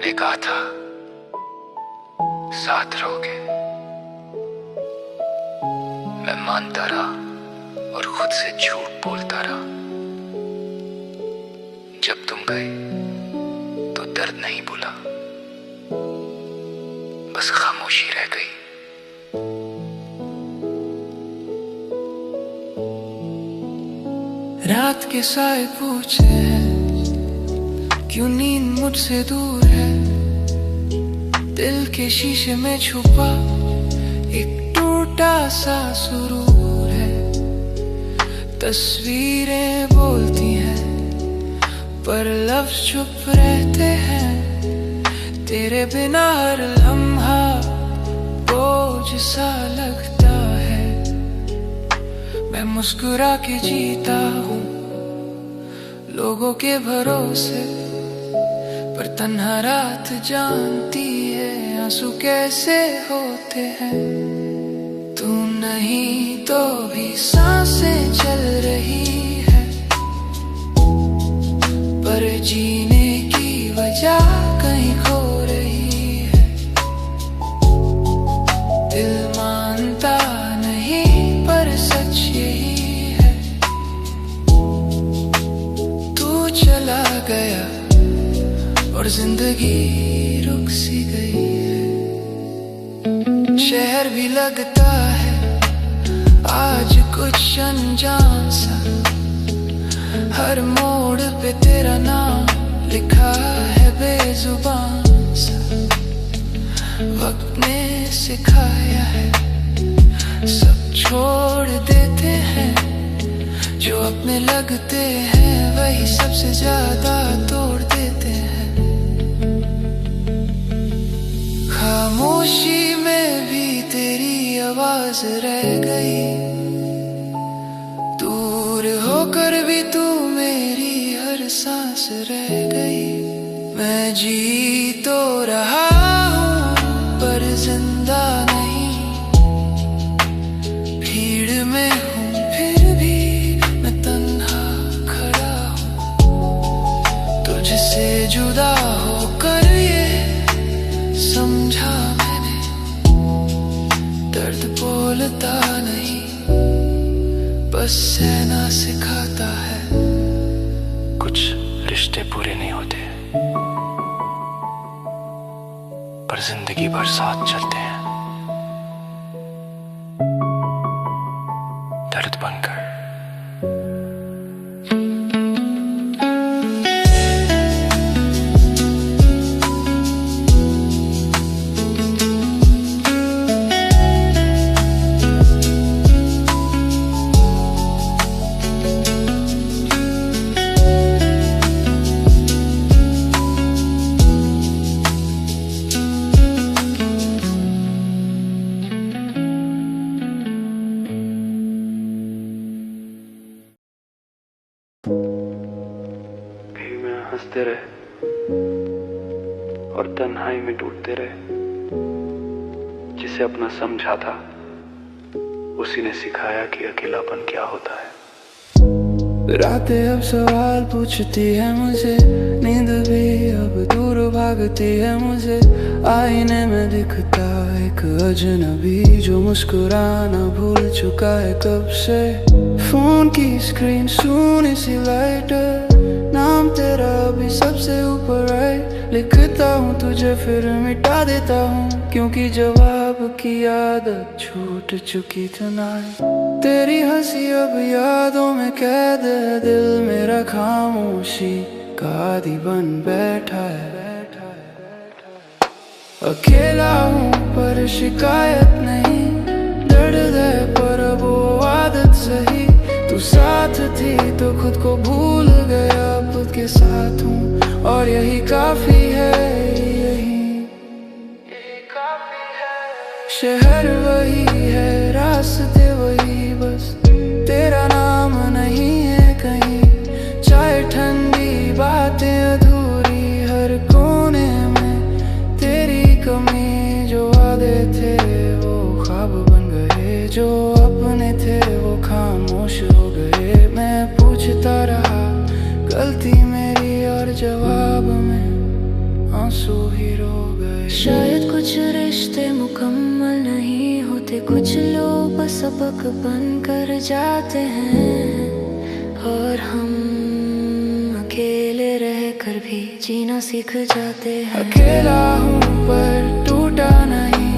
तुमने कहा था साथ रहोगे। मैं मानता रहा और खुद से झूठ बोलता रहा। जब तुम गए तो दर्द नहीं भूला, बस खामोशी रह गई। रात के साए पूछते हैं क्यों नींद मुझसे दूर है। दिल के शीशे में छुपा एक टूटा सा सुरूर है। तस्वीरें बोलती हैं पर लफ्ज चुप रहते हैं। तेरे बिना हर लम्हा बोझ सा लगता है। मैं मुस्कुरा के जीता हूँ लोगों के भरोसे, पर तन्हा रात जानती है आंसू कैसे होते हैं। तू नहीं तो भी सांसें चल रही है, पर जीने की वजह कहीं खो रही है। दिल मानता नहीं पर सच यही है। तू चला गया और जिंदगी रुक सी गई है। शहर भी लगता है आज कुछ अनजान सा। हर मोड़ पे तेरा नाम लिखा है बेजुबान सा। वक्त ने सिखाया है सब छोड़ देते हैं। जो अपने लगते हैं वही सबसे ज्यादा तोड़ देते हैं। खामोशी में भी तेरी आवाज रह गई। दूर होकर भी तू मेरी हर सांस रह गई। मैं जी तो रहा हूँ पर जिंदा नहीं। भीड़ में हूँ फिर भी मैं तन्हा खड़ा हूँ। तुझसे जुदा होकर ये समझा मैंने, दर्द बोलता नहीं बस सहना सिखाता है। कुछ रिश्ते पूरे नहीं होते पर जिंदगी भर साथ चलते हैं, दर्द बनकर। हंसते रहे और तन्हाई में टूटते रहे। जिसे अपना समझा था उसी ने सिखाया कि अकेलापन क्या होता है। रातें अब सवाल पूछती है मुझे, नींद भी अब दूर भागती है मुझे। आईने में दिखता एक अजनबी जो मुस्कुराना भूल चुका है कब से। फोन की स्क्रीन सूनी सी लाइटर, नाम तेरा भी सबसे ऊपर है। लिखता हूँ तुझे फिर मिटा देता हूँ, क्योंकि जवाब की आदत छूट चुकी tonight। तेरी हंसी अब यादों में कैद है, दिल मेरा खामोशी का आदी बन बैठा है। अकेला हूँ पर शिकायत नहीं, दर्द है पर अब वो आदत सही। तू साथ थी तो खुद को भूल गया, खुद के साथ हूँ और यही काफी है। यही काफी है। शहर वही है, रास्ते वही, बस तेरा नाम नहीं है कहीं। चाय ठंडी, बातें अधूरी, हर कोने में तेरी कमी। जो वादे थे वो ख्वाब बन गए, जो अपने थे वो खामोश हो गए। मैं पूछता रहा गलती मेरी और जवाब में आंसू ही रो गए। शायद कुछ रिश्ते मुकम्मल नहीं होते, कुछ लोग बस सबक बन कर जाते हैं, और हम अकेले रहकर भी जीना सीख जाते हैं। अकेला हूँ पर टूटा नहीं,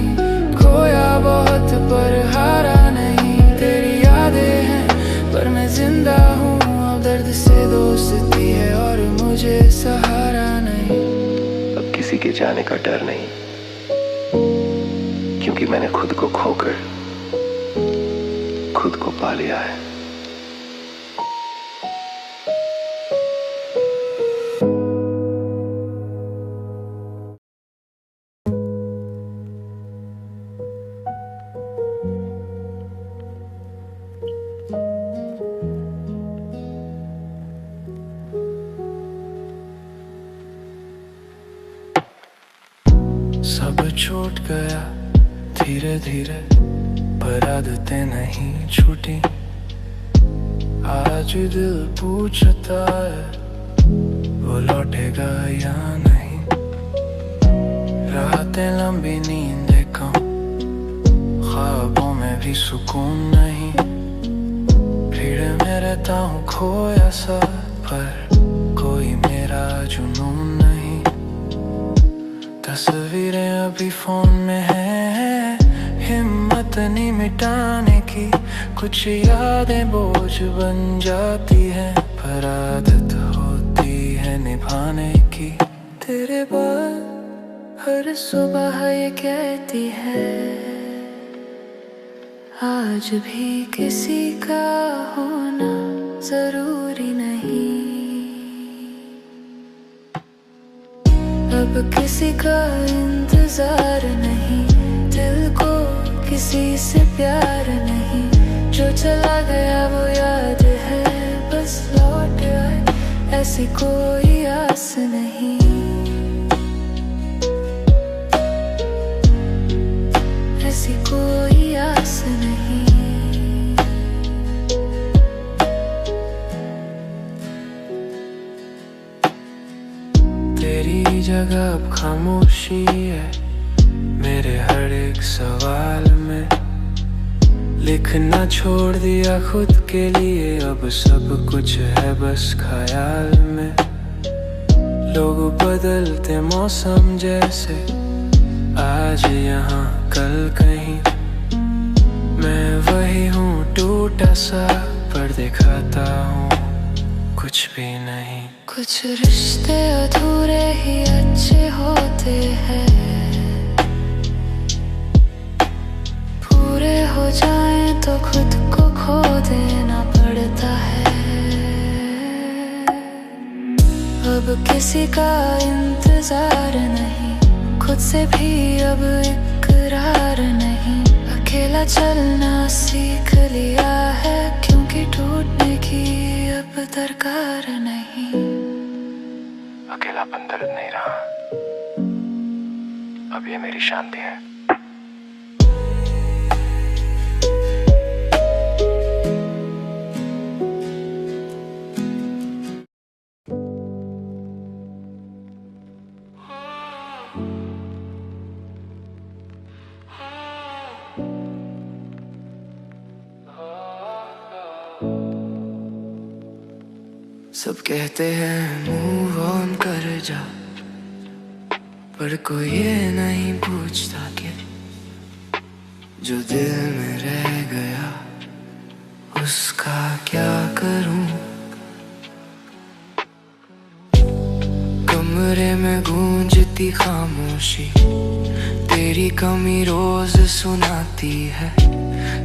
खोया बहुत पर हारा नहीं। तेरी यादें हैं पर मैं जिंदा हूँ, अब दर्द से दोस्ती है और मुझे सहारा नहीं। अब किसी के जाने का डर नहीं, क्योंकि मैंने खुद को खोकर खुद को पा लिया है। सब छूट गया धीरे धीरे, पर आदतें नहीं छूटी। आज दिल पूछता है वो लौटेगा या नहीं। रातें लंबी, नींदें कम, ख्वाबों में भी सुकून नहीं। भीड़ में रहता हूँ खोया सा, पर कोई मेरा जुनून नहीं। तस्वीरें अभी फोन में हैं, हिम्मत नहीं मिटाने की। कुछ यादें बोझ बन जाती हैं, पर आदत होती है निभाने की। तेरे बाद हर सुबह ये कहती है, आज भी किसी का होना जरूरी नहीं। अब किसी का इंतजार नहीं, दिल को किसी से प्यार नहीं। जो चला गया वो याद है, बस लौट आए ऐसी कोई आस नहीं। ऐसी कोई आस नहीं। तेरी जगह अब खामोशी है मेरे हर एक सवाल में। लिखना छोड़ दिया खुद के लिए, अब सब कुछ है बस ख्याल में। लोग बदलते मौसम जैसे, आज यहाँ कल कहीं। मैं वही हूँ टूटा सा, पर दिखाता हूँ कुछ भी नहीं। कुछ रिश्ते अधूरे ही अच्छे होते हैं, पूरे हो जाएं तो खुद को खो देना पड़ता है। अब किसी का इंतजार नहीं, खुद से भी अब इकरार नहीं। अकेला चलना सीख लिया है, क्योंकि टूटने की अब दरकार नहीं। अकेलापन दर्द नहीं रहा, अब ये मेरी शांति है। सब कहते हैं मूव ऑन कर जा, पर कोई ये नहीं पूछता कि जो दिल में रह गया उसका क्या करूं। कमरे में गूंजती खामोशी, तेरी कमी रोज सुनाती है।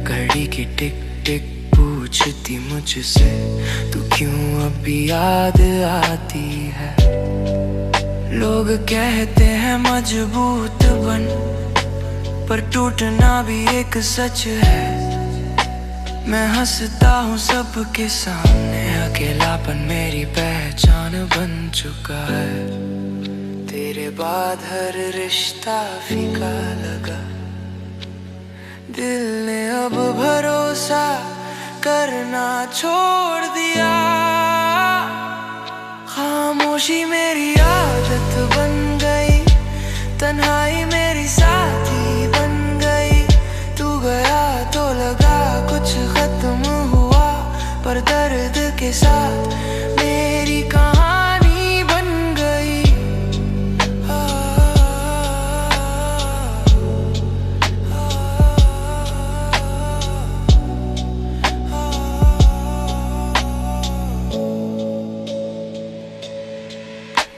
घड़ी की टिक टिक पूछती मुझसे, तू क्यों अभी याद आती है। लोग कहते हैं मजबूत बन, पर टूटना भी एक सच है। मैं हंसता हूँ सबके सामने, अकेलापन मेरी पहचान बन चुका है। तेरे बाद हर रिश्ता फीका लगा, दिल ने अब भरोसा करना छोड़ दिया। खामोशी मेरी आदत बन गई, तन्हाई मेरी साथी बन गई, तू गया तो लगा कुछ खत्म हुआ, पर दर्द के साथ मेरी कहानी बन गई।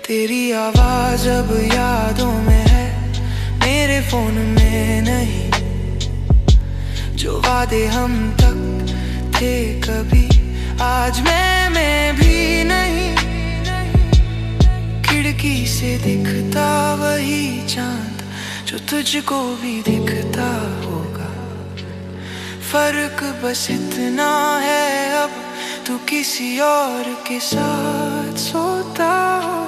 तेरी आवाज अब यादों में है, मेरे फोन में नहीं। जो वादे हम तक थे कभी, आज मैं भी नहीं। खिड़की से दिखता वही चांद जो तुझको भी दिखता होगा, फर्क बस इतना है अब तू किसी और के साथ सोता हो।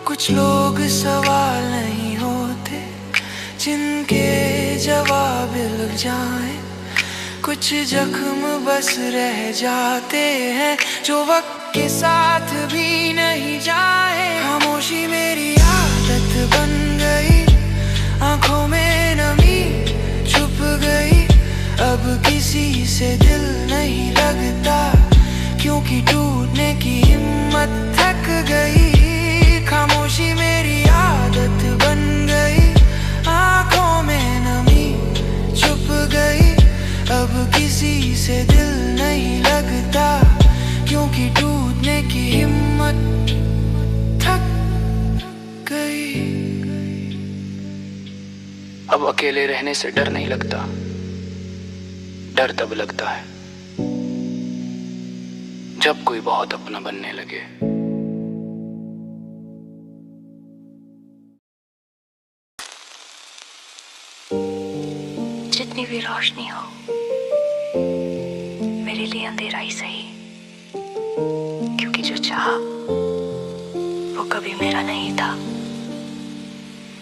कुछ लोग सवाल नहीं होते जिनके जवाब लग जाए, कुछ जख्म बस रह जाते हैं जो वक्त के साथ भी नहीं जाए। खामोशी मेरी आदत बन गई, आंखों में नमी छुप गई, अब किसी से दिल नहीं लगता, क्योंकि टूटने की हिम्मत थक गई। खामोशी मेरी आदत बन गई, आंखों में नमी छुप गई, अब किसी से दिल नहीं लगता, क्योंकि टूटने की हिम्मत थक गई। अब अकेले रहने से डर नहीं लगता, डर तब लगता है जब कोई बहुत अपना बनने लगे। जितनी भी रोशनी हो मेरे लिए अंधेरा ही सही, क्योंकि जो चाहा वो कभी मेरा नहीं था।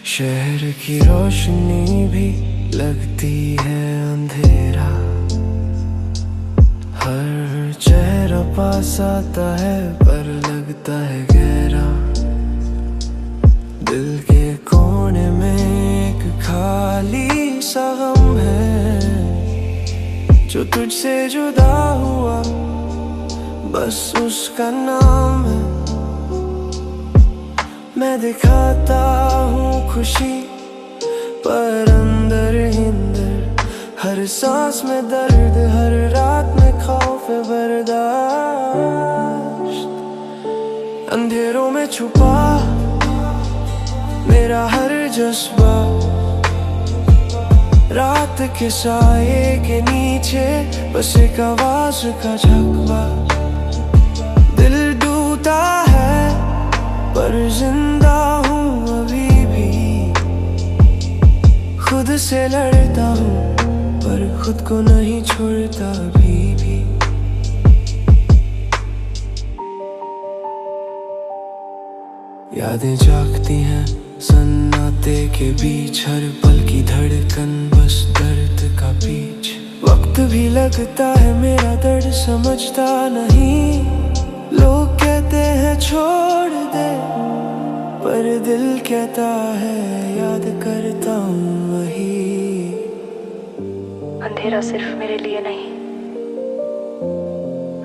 शहर की रोशनी भी लगती है अंधेरा, हर चेहरा पास आता है पर लगता है गहरा। दिल के कोने में एक खाली सा गम है, जो तुझसे जुदा हुआ बस उसका नाम है। मैं दिखाता हूँ खुशी पर अंदर ही अंदर, हर सांस में दर्द, हर रात में खौफ बर्दाश्त। अंधेरों में छुपा मेरा हर जज्बा, रात के साये के नीचे बस एक आवाज का झकवा। दिल डूबता है पर जिंदा हूँ अभी भी, खुद से लड़ता हूँ पर खुद को नहीं छोड़ता अभी भी। यादें जागती हैं सन्नाटे के बीच, हर पल की धड़कन बस दर्द का बीच। वक्त भी लगता है मेरा दर्द समझता नहीं, लोग कहते हैं छोड़ दे, पर दिल कहता है याद करता हूँ वही। अंधेरा सिर्फ मेरे लिए नहीं,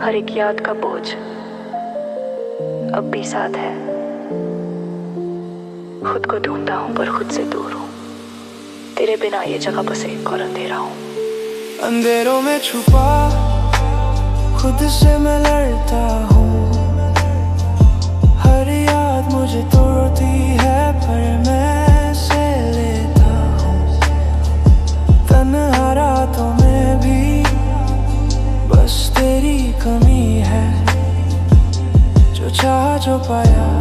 हर एक याद का बोझ अब भी साथ है। खुद को ढूंढता हूँ पर खुद से दूर हूँ, तेरे बिना ये जगह बस एक और अंधेरा हूँ। अंधेरों में छुपा खुद से मैं लड़ता हूँ, हर याद मुझे तोड़ती है पर मैं से लेता हूँ। तन्हा रातों में भी बस तेरी कमी है, जो चाहा जो पाया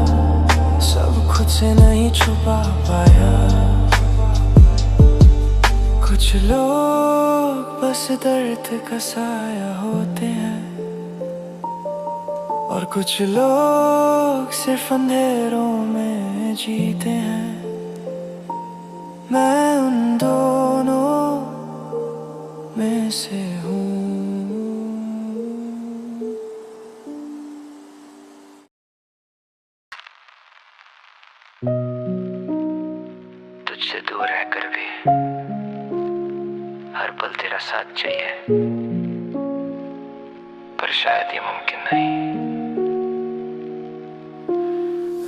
सब खुद से नहीं छुपा पाया। कुछ लोग बस दर्द का साया होते हैं, और कुछ लोग सिर्फ अंधेरों में जीते हैं। मैं उन दोनों में से हूँ। मुझसे दूर रहकर भी हर पल तेरा साथ चाहिए, पर शायद ये मुमकिन नहीं।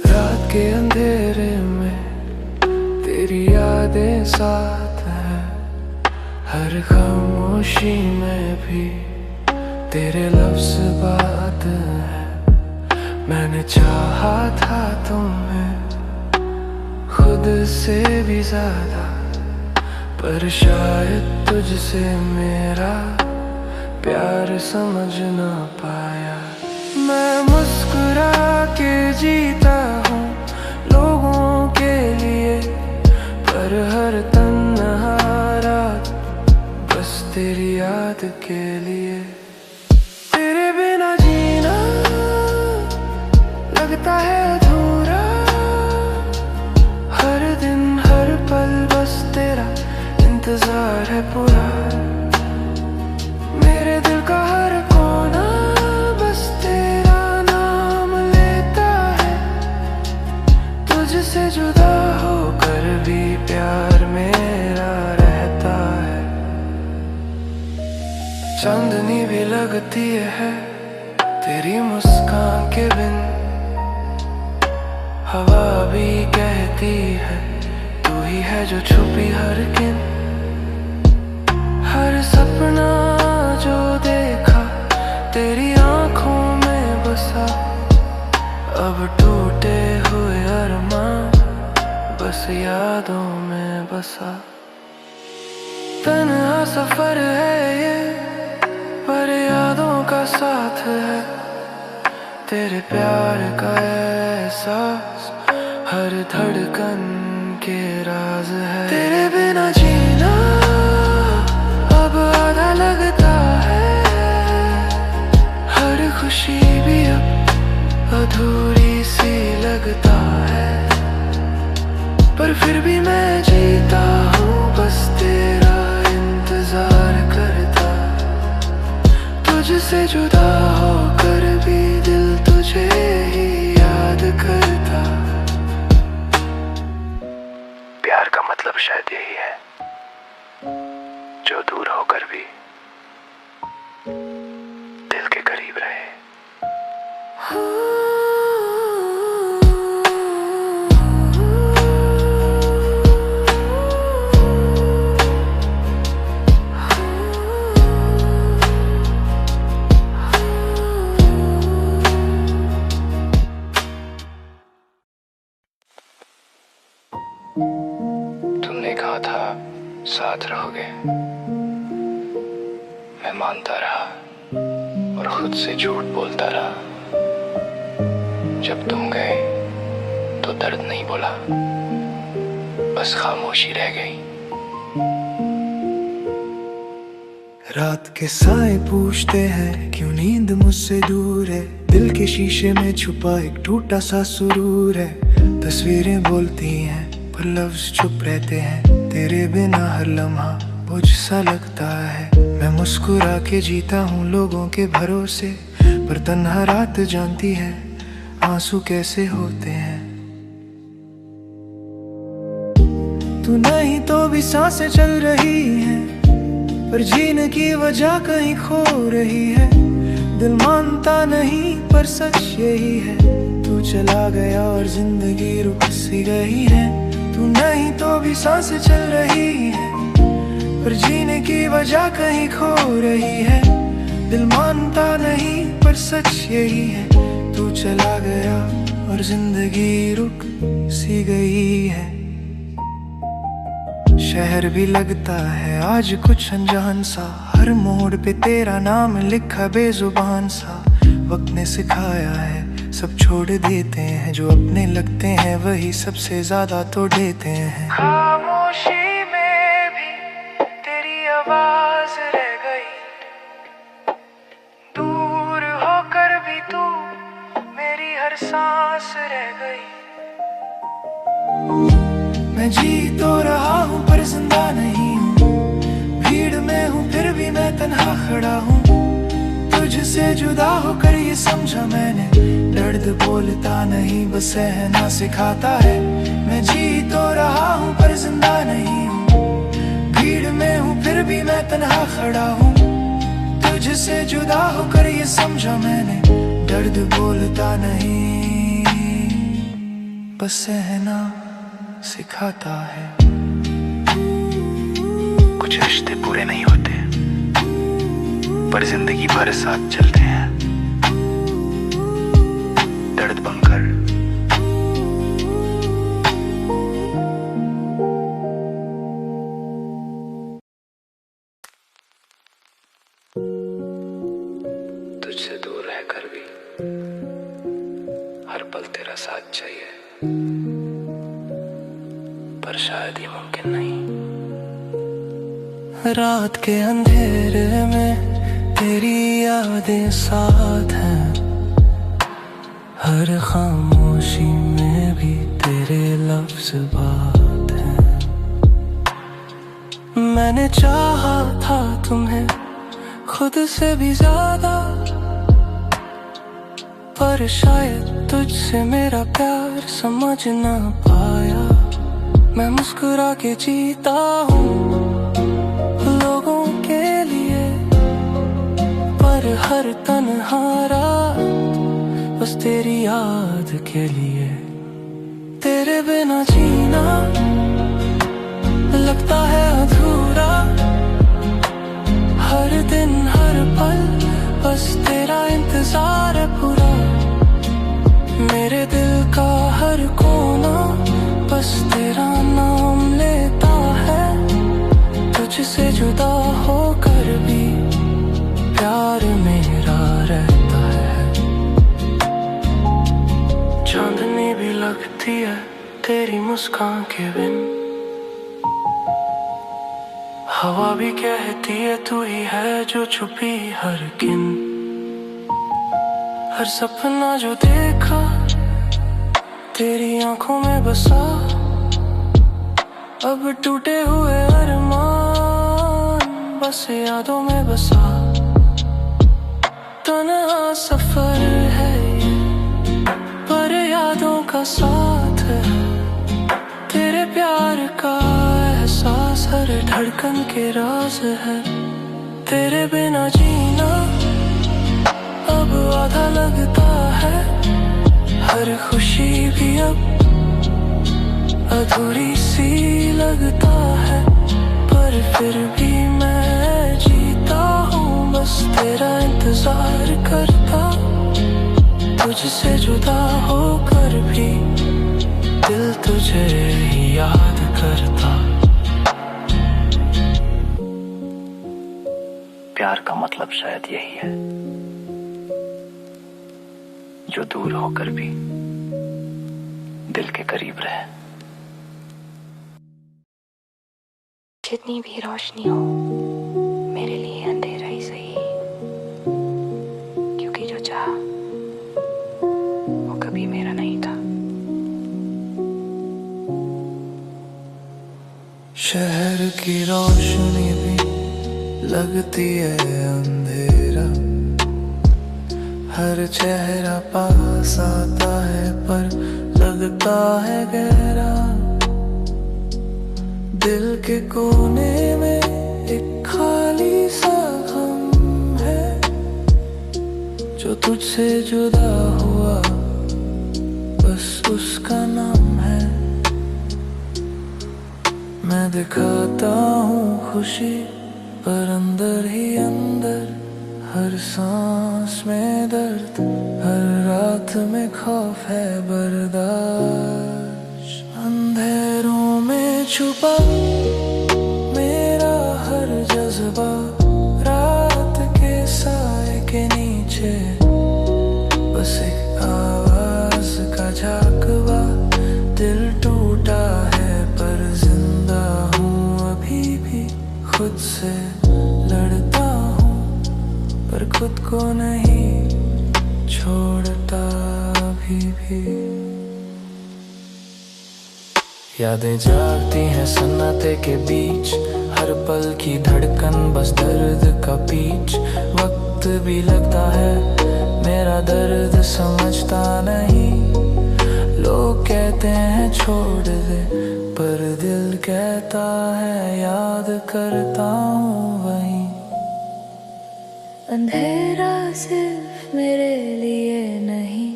रात के अंधेरे में तेरी यादें साथ हैं, हर खामोशी में भी तेरे लफ्ज़ बात है। मैंने चाहा था तुम्हें खुद से भी ज्यादा, पर शायद तुझसे मेरा प्यार समझ ना पाया। मैं मुस्कुरा के जीता हूँ लोगों के लिए, पर हर तन्हा रात बस तेरी याद के लिए। तेरे बिना जीना लगता है अधूरा, हर दिन हर पल बस तेरा इंतजार है पूरा। मेरे दिल का हर कोना बस तेरा नाम लेता है, तुझसे जुदा होकर भी प्यार मेरा रहता है। चांदनी भी लगती है तेरी मुस्कान के बिन, हवा भी कहती है तू ही है जो छुपी हर किन। हर सपना जो देखा तेरी आंखों में बसा, अब टूटे हुए अरमान बस यादों में बसा। तन्हा सफर है ये पर यादों का साथ है, तेरे प्यार का एहसास हर धड़कन के राज है। तेरे बिना जीना अब आधा लगता है, हर खुशी भी अब अधूरी सी लगता है, पर फिर भी मैं जीता हूँ बस तेरा इंतजार करता। तुझसे जुदा होकर भी दिल तुझे ही याद करता। प्यार का मतलब शायद यही है, जो दूर होकर भी दिल के करीब रहे। तुमने कहा था साथ रहोगे, मैं मानता रहा और खुद से झूठ बोलता रहा। जब तुम गए तो दर्द नहीं बोला, बस खामोशी रह गई। रात के साए पूछते हैं क्यों नींद मुझसे दूर है, दिल के शीशे में छुपा एक टूटा सा सुरूर है। तस्वीरें बोलती हैं पर लफ्ज चुप रहते हैं, तेरे बिना हर लम्हा बोझ सा लगता है। मैं मुस्कुरा के जीता हूँ लोगों के भरोसे, पर तन्हा रात जानती है आंसू कैसे होते हैं। तू नहीं तो भी सांसें चल रही हैं, पर जीने की वजह कहीं खो रही है। दिल मानता नहीं पर सच यही है, तू चला गया और जिंदगी रुक सी गई है। तू नहीं तो भी सांसें चल रही है, पर जीने की वजह कहीं खो रही है। दिल मानता नहीं पर सच यही है, तू चला गया और जिंदगी रुक सी गई है। शहर भी लगता है आज कुछ अनजान सा, हर मोड़ पे तेरा नाम लिखा बेजुबान सा। वक्त ने सिखाया है सब छोड़ देते हैं, जो अपने लगते हैं वही सबसे ज्यादा तो देते हैं। खामोशी में भी तेरी आवाज रह गई, दूर होकर भी तू मेरी हर सांस रह गई। मैं जी तो रहा हूँ पर जिंदा नहीं हूँ, भीड़ में हूँ फिर भी मैं तन्हा खड़ा हूँ। तुझसे जुदा होकर ये समझा मैंने, दर्द बोलता नहीं बस सहना सिखाता है। मैं जी तो रहा हूँ पर जिंदा नहीं हूँ, भीड़ में हूँ फिर भी मैं तन्हा खड़ा हूँ। तुझसे जुदा होकर ये समझा मैंने, दर्द बोलता नहीं, बस सहना सिखाता है। कुछ रिश्ते पूरे नहीं होते, पर जिंदगी भर साथ चलते हैं, दर्द बनकर। तुझसे दूर रहकर भी हर पल तेरा साथ चाहिए, पर शायद ही मुमकिन नहीं। रात के अंधेरे में तेरी यादें साथ हैं, हर खामोशी में भी तेरे लफ्ज बात हैं। मैंने चाहा था तुम्हें खुद से भी ज्यादा, पर शायद तुझसे मेरा प्यार समझ ना पाया। मैं मुस्कुरा के जीता हूँ लोगों के लिए, पर हर तन्हारा बस तेरी याद के लिए। तेरे बिना जीना लगता है अधूरा, हर दिन हर पल बस तेरा इंतजार है पूरा। मेरे दिल का हर कोना बस तेरा नाम लेता है, तुझसे जुदा होकर भी प्यार मेरा रहता है। चांदनी भी लगती है तेरी मुस्कान के बिन, हवा भी कहती है तू ही है जो छुपी हर किन। हर सपना जो देखा तेरी आंखों में बसा, अब टूटे हुए अरमान बस यादों में बसा। तन्हा सफर है ये, पर यादों का साथ है, तेरे प्यार का एहसास हर धड़कन के राज है। तेरे बिना जीना अब आधा लगता है, हर खुशी भी अब अधूरी सी लगता है, पर फिर भी मैं जीता हूँ बस तेरा इंतजार करता। तुझसे जुदा होकर भी दिल तुझे ही याद करता। प्यार का मतलब शायद यही है, जो दूर होकर भी दिल के करीब रहे। जितनी भी रोशनी हो मेरे लिए अंधेरा ही सही, क्योंकि जो चाहा वो कभी मेरा नहीं था। शहर की रोशनी भी लगती है अंधेरा, हर चेहरा पास आता है पर लगता है गहरा। दिल के कोने में एक खाली सा गम है, जो तुझसे जुदा हुआ बस उसका नाम है। मैं दिखाता हूँ खुशी पर अंदर ही अंदर, हर सांस में दर्द, हर रात में खौफ है बर्दाश्त। अंधेरों में छुपा मेरा हर जज्बा, रात के साए के नीचे बस एक आवाज का झांकवा। दिल टूटा है पर जिंदा हूँ अभी भी, खुद से लड़ता हूँ पर खुद को नहीं छोड़ता अभी भी। यादें जागती हैं सन्नाटे के बीच, हर पल की धड़कन बस दर्द का पीछ। वक्त भी लगता है मेरा दर्द समझता नहीं, लोग कहते हैं छोड़ दे पर दिल कहता है याद करता हूँ वही। अंधेरा सिर्फ मेरे लिए नहीं,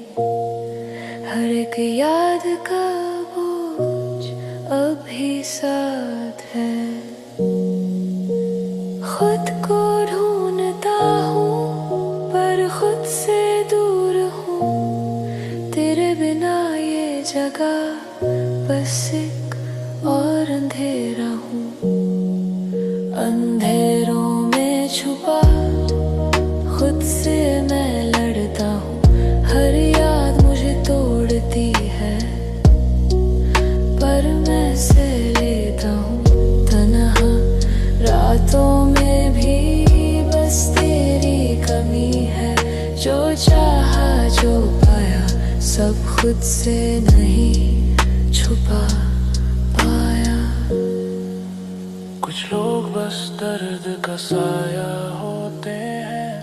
हर एक याद का बोझ अभी साथ है। खुद को ढूंढता हूँ पर खुद से दूर हूँ, तेरे बिना ये जगह बस एक और अंधेरा हूँ। अंधेरों में छुपा खुद से मैं लड़ता हूँ, हर याद मुझे तोड़ती है पर मैं से लेता हूँ। तन्हा रातों में भी बस तेरी कमी है, जो चाहा जो पाया सब खुद से नहीं छुपा पाया। कुछ लोग बस दर्द का साया होते हैं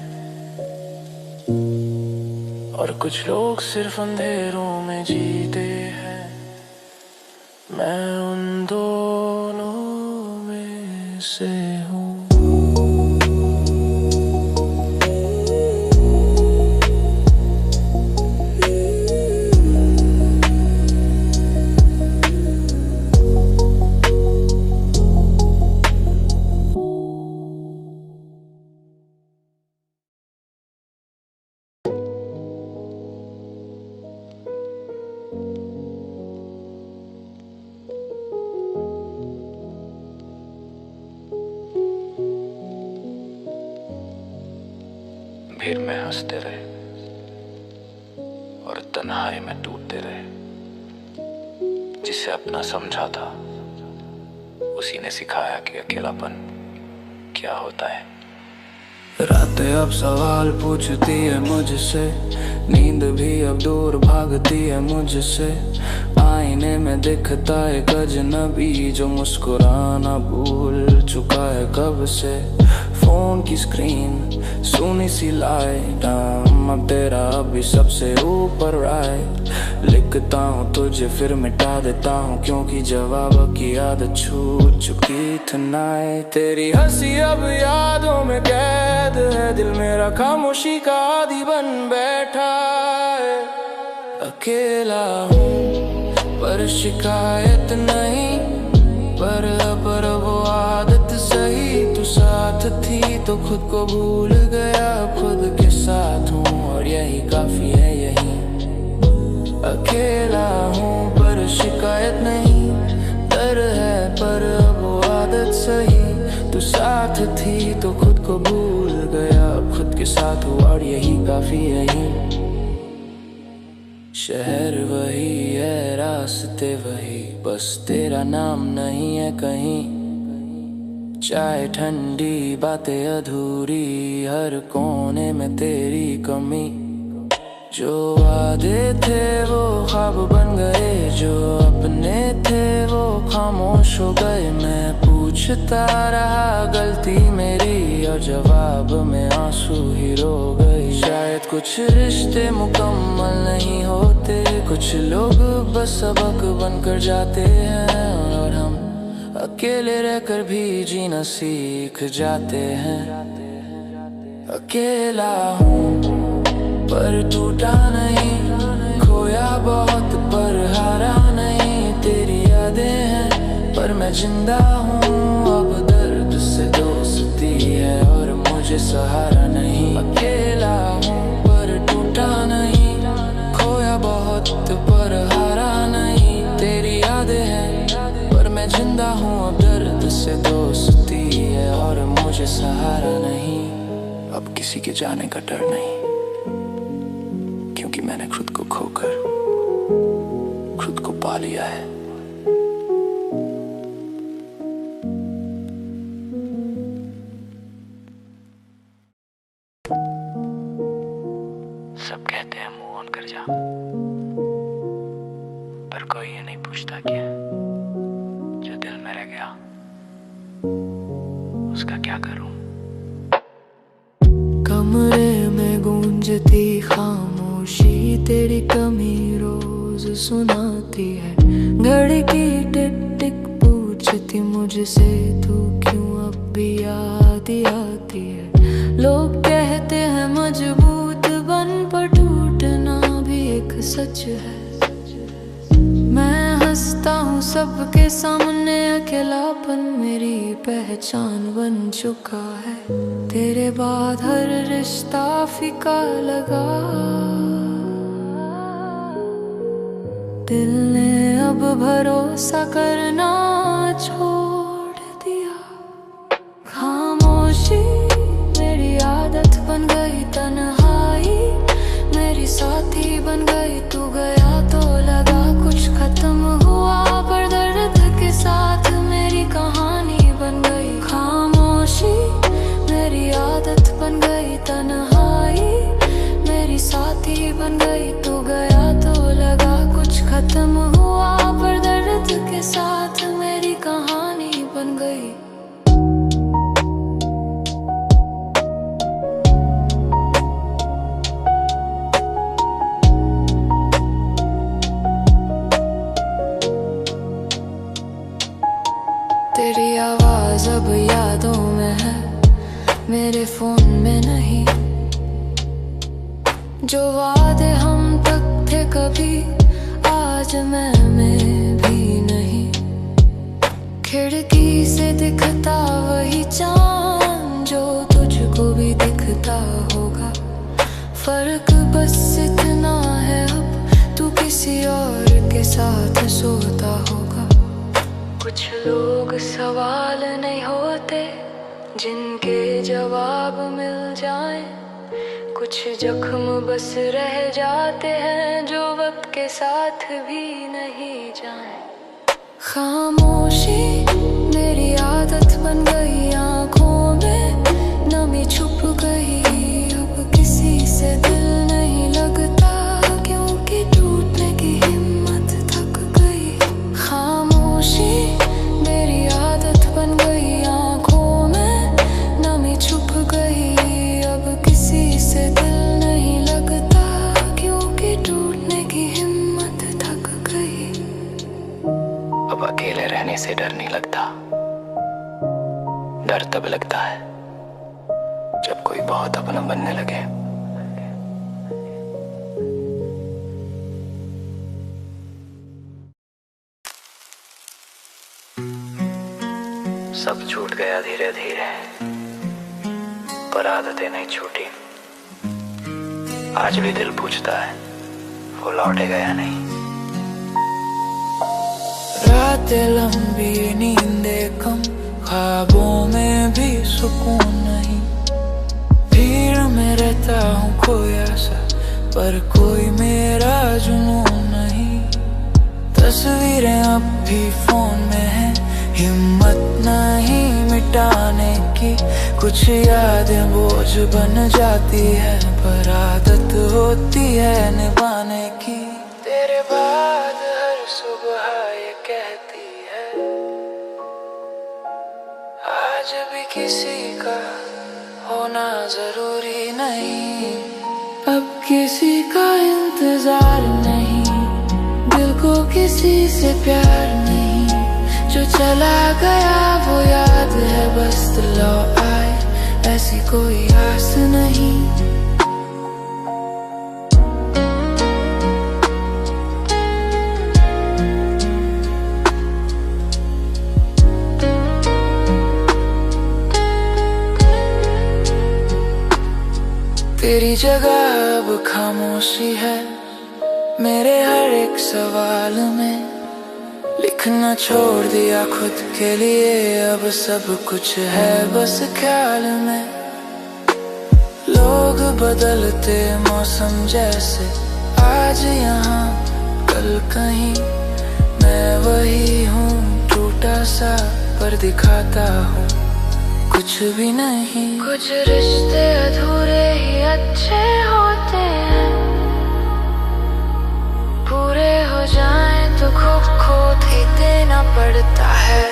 और कुछ लोग सिर्फ अंधेरों में जीते हैं। मैं उन दोनों में से हूँ। भीड़ में हंसते रहे और तन्हाई में टूटते रहे। जिसे अपना समझा था उसी ने सिखाया कि अकेलापन क्या होता है। रातें अब सवाल पूछती है मुझसे, नींद भी अब दूर भागती है मुझसे। आईने में दिखता है एक अजनबी जो मुस्कुराना भूल चुका है कब से। फोन की स्क्रीन सुनी सी लाइट, अब तेरा अभी सबसे ऊपर राइट। लिखता हूँ तुझे फिर मिटा देता हूँ, क्योंकि जवाब की आदत छूट चुकी tonight। तेरी हंसी अब यादों में कैद है, दिल मेरा खामोशी का आदी बन बैठा है। अकेला हूँ पर शिकायत नहीं, पर वो आदत सही। तू साथ थी तो खुद को भूल गया, खुद के साथ हूँ और यही काफी है यही। अकेला हूँ पर शिकायत नहीं, डर है पर वो आदत सही। तू साथ थी तो खुद को भूल गया, खुद के साथ हूँ और यही काफी है यही। शहर वही है रास्ते वही, बस तेरा नाम नहीं है कहीं। चाय ठंडी बातें अधूरी, हर कोने में तेरी कमी। जो वादे थे वो ख्वाब बन गए, जो अपने थे वो खामोश हो गए। मैं पूछता रहा गलती मेरी और जवाब में आंसू ही रो गई। शायद कुछ रिश्ते मुकम्मल नहीं होते, कुछ लोग बस सबक बनकर जाते हैं और हम अकेले रहकर भी जीना सीख जाते हैं। अकेला हूँ पर टूटा नहीं, खोया बहुत पर हारा नहीं। तेरी यादें हैं पर मैं जिंदा हूँ, अब दर्द से दोस्ती है और मुझे सहारा नहीं। अकेला हूँ पर टूटा नहीं, खोया बहुत पर हारा नहीं। तेरी यादें हैं पर मैं जिंदा हूँ, अब दर्द से दोस्ती है और मुझे सहारा नहीं। अब किसी के जाने का डर नहीं, क्योंकि मैंने खुद को खोकर खुद को पा लिया है। सब कहते हैं मूव ऑन कर जा, पर कोई ये नहीं पूछता कि जो दिल में रह गया उसका क्या करूं। कमरे में गूंजती खामोशी, तेरी कमी रोज सुनाती है। घड़ी की टिक टिक मुझसे तू क्यों अब भी याद आती है। लोग कहते हैं मजबूत बन पर टूटना भी एक सच है। मैं हंसता हूँ सबके सामने, अकेलापन मेरी पहचान बन चुका है। तेरे बाद हर रिश्ता फीका लगा, दिल ने अब भरोसा करना छोड़ दिया। खामोशी मेरी आदत बन गई, तन्हाई मेरी साथी बन गई। तू गया तो लगा कुछ खत्म हुआ, पर दर्द के साथ मेरी कहानी बन गई। खामोशी मेरी आदत बन गई, तन्हाई मेरी साथी बन गई। तू गया तो लगा कुछ खत्म हुआ, पर दर्द के साथ मेरी कहानी बन गई। तेरी आवाज अब यादों में है, मेरे फोन में नहीं। जो वादे हम तक थे कभी, आज मैं भी नहीं। खिड़की से दिखता वही चांद जो तुझको भी दिखता होगा। फर्क बस इतना है अब तू किसी और के साथ सोता होगा। कुछ लोग सवाल नहीं होते जिनके जवाब मिल जाए। कुछ जख्म बस रह जाते हैं जो वक्त के साथ भी नहीं जाए। खामोशी मेरी आदत बन गई, आंखों में नमी छुप गई। अब किसी से दिल नहीं लगता, क्योंकि टूटने की हिम्मत थक गई। खामोशी मेरी आदत बन गई, आंखों में नमी छुप गई। अब किसी से दिल नहीं लगता, क्योंकि टूटने की हिम्मत थक गई। अब अकेले रहने से डर नहीं लगता, डर तब लगता है जब कोई बहुत अपना बनने लगे। सब छूट गया धीरे धीरे, पर आदतें नहीं छूटी। आज भी दिल पूछता है वो लौटेगा या नहीं। रातें लंबी, नींदें कम, ख्वाबों में भी सुकून नहीं। भीड़ में रहता हूँ खोया सा, पर कोई मेरा जुनून नहीं। तस्वीरें अब भी फोन में हैं, हिम्मत नहीं मिटाने की। कुछ यादें बोझ बन जाती है, पर आदत होती है निभाने की। तेरे बाद हर सुबह ये कहती है, आज भी किसी का होना जरूरी नहीं। अब किसी का इंतजार नहीं, दिल को किसी से प्यार नहीं। जो चला गया वो याद है, बस लौट आए ऐसी कोई आस नहीं। तेरी जगह अब खामोशी है मेरे हर एक सवाल में। लिखना छोड़ दिया खुद के लिए, अब सब कुछ है बस ख्याल में। लोग बदलते मौसम जैसे, आज यहाँ कल कहीं। मैं वही हूँ टूटा सा, पर दिखाता हूँ कुछ भी नहीं। कुछ रिश्ते अधूरे ही अच्छे होते हैं, पूरे हो जाएं तो खुद ही देना पड़ता है।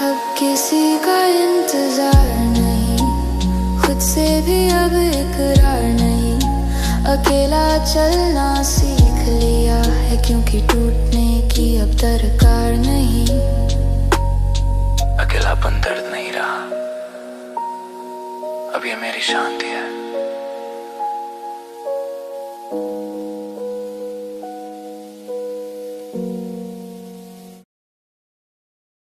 अब किसी का इंतजार नहीं, खुद से भी अब इकरार नहीं। अकेला चलना सीख लिया है, क्योंकि टूटने की अब दरकार नहीं। अब ये मेरी शांति है।